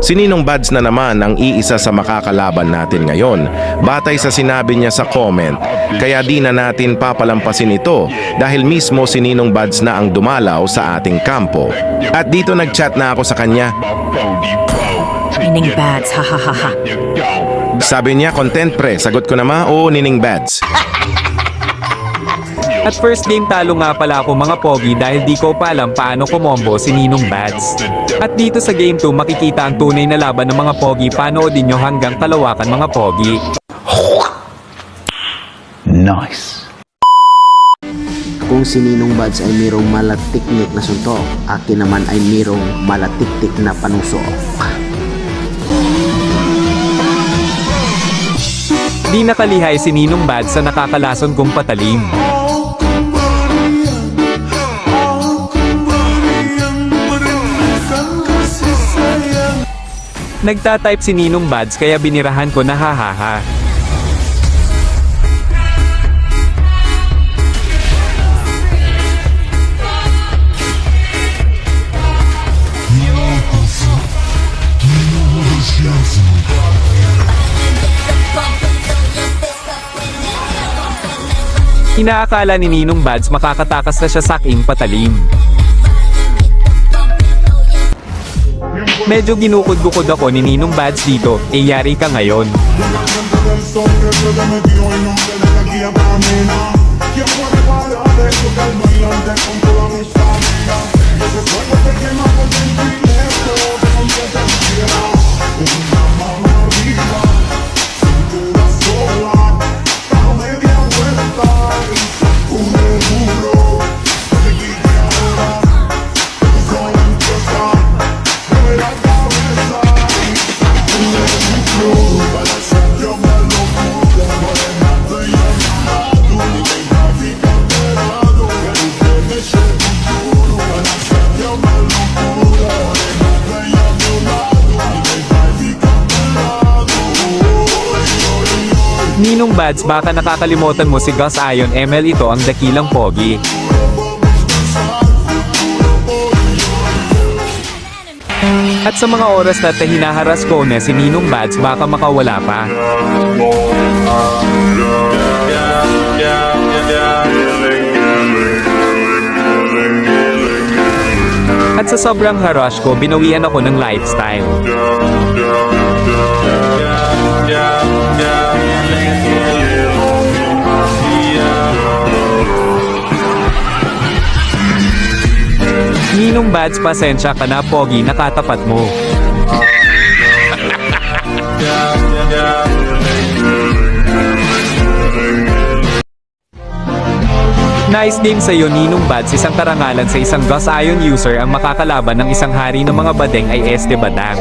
Si Ninong Bads na naman ang iisa sa makakalaban natin ngayon, batay sa sinabi niya sa comment, kaya di na natin papalampasin ito dahil mismo si Ninong Bads na ang dumalaw sa ating kampo. At dito nag-chat na ako sa kanya. Nining Bads, ha ha ha ha. Sabi niya, content pre. Sagot ko naman, oo Nining Bads. At first game talo nga pala ako mga pogi dahil di ko pa alam paano kumombo si Ninong Bads. At dito sa game 2 makikita ang tunay na laban ng mga pogi, panoodin nyo hanggang kalawakan mga pogi. Nice. Kung si Ninong Bads ay mayroong malatiknik na suntok, akin naman ay mayroong malatiktik na panusok. Di nakalihay si Ninong Bads sa nakakalason kong patalim. Nagtatype si Ninong Bads kaya binirahan ko na hahaha. Inaakala ni Ninong Bads makakatakas na siya sa aking patalim. Medyo ginukod-bukod ako ni Ninong Bads dito, yari ka ngayon. Ninong Bads, baka nakakalimutan mo si Gus Ion ML, ito ang dakilang pogi. At sa mga oras na hinaharas ko na si Ninong Bads, baka makawala pa. At sa sobrang harass ko, binawian ako ng lifestyle. Ninong Bads, pasensya ka na pogi, nakatapat mo. Nice game sa'yo Ninong Bads, isang karangalan sa isang Gus Ion user ang makakalaban ng isang hari ng mga badeng ay Este Badang.